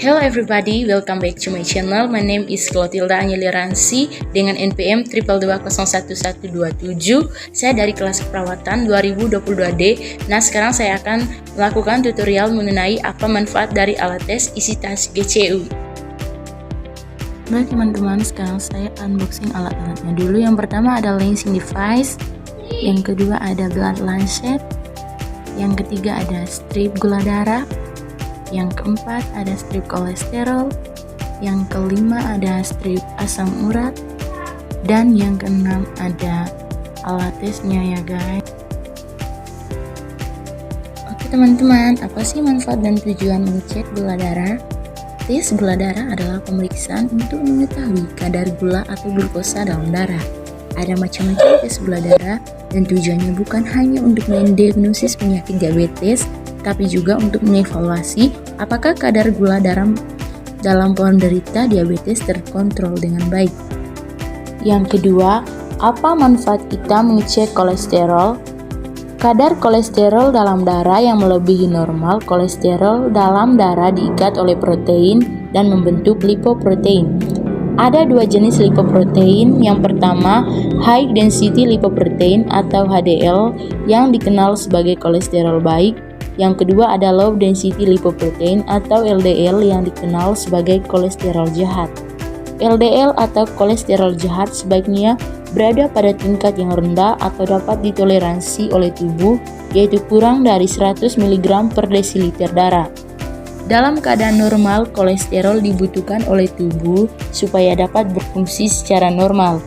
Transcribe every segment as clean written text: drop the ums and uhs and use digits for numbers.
Hello everybody, welcome back to my channel. My name is Clotilda Anyeliransi dengan NPM 222011127. Saya dari kelas keperawatan 2022D. Nah, sekarang saya akan melakukan tutorial mengenai apa manfaat dari alat tes isi tas GCU. Baik teman-teman, sekarang saya unboxing alat-alatnya dulu. Yang pertama ada lancing device, yang kedua ada blood lancet, yang ketiga ada strip gula darah, yang keempat ada strip kolesterol, yang kelima ada strip asam urat, dan yang keenam ada alat tesnya ya guys. Oke teman-teman, apa sih manfaat dan tujuan mengecek gula darah? Tes gula darah adalah pemeriksaan untuk mengetahui kadar gula atau glukosa dalam darah. Ada macam-macam tes gula darah dan tujuannya bukan hanya untuk mendiagnosis penyakit diabetes, tapi juga untuk mengevaluasi apakah kadar gula dalam penderita diabetes terkontrol dengan baik. Yang kedua, apa manfaat kita mengecek kolesterol? Kadar kolesterol dalam darah yang melebihi normal. Kolesterol dalam darah diikat oleh protein dan membentuk lipoprotein. Ada dua jenis lipoprotein. Yang pertama, high density lipoprotein atau HDL yang dikenal sebagai kolesterol baik. Yang kedua ada low density lipoprotein atau LDL yang dikenal sebagai kolesterol jahat. LDL atau kolesterol jahat sebaiknya berada pada tingkat yang rendah atau dapat ditoleransi oleh tubuh, yaitu kurang dari 100 mg per desiliter darah. Dalam keadaan normal, kolesterol dibutuhkan oleh tubuh supaya dapat berfungsi secara normal.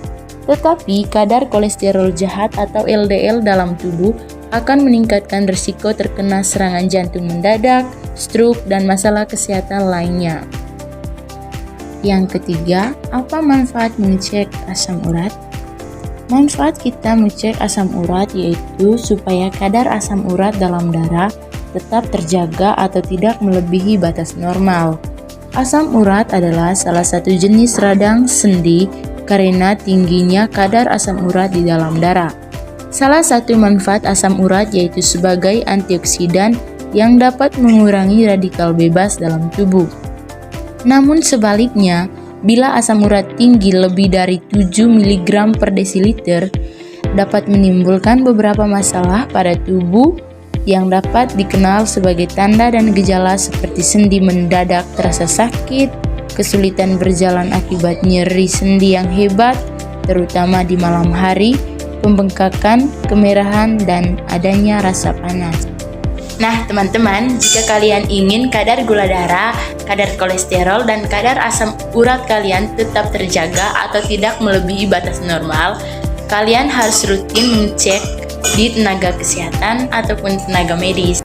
Tetapi kadar kolesterol jahat atau LDL dalam tubuh akan meningkatkan risiko terkena serangan jantung mendadak, stroke, dan masalah kesehatan lainnya. Yang ketiga, apa manfaat mengecek asam urat? Manfaat kita mengecek asam urat yaitu supaya kadar asam urat dalam darah tetap terjaga atau tidak melebihi batas normal. Asam urat adalah salah satu jenis radang sendi karena tingginya kadar asam urat di dalam darah. Salah satu manfaat asam urat yaitu sebagai antioksidan yang dapat mengurangi radikal bebas dalam tubuh. Namun sebaliknya, bila asam urat tinggi lebih dari 7 mg per desiliter, dapat menimbulkan beberapa masalah pada tubuh yang dapat dikenal sebagai tanda dan gejala seperti sendi mendadak terasa sakit, kesulitan berjalan akibat nyeri sendi yang hebat, terutama di malam hari, pembengkakan, kemerahan, dan adanya rasa panas. Nah teman-teman, jika kalian ingin kadar gula darah, kadar kolesterol, dan kadar asam urat kalian tetap terjaga atau tidak melebihi batas normal, kalian harus rutin mengecek di tenaga kesehatan ataupun tenaga medis.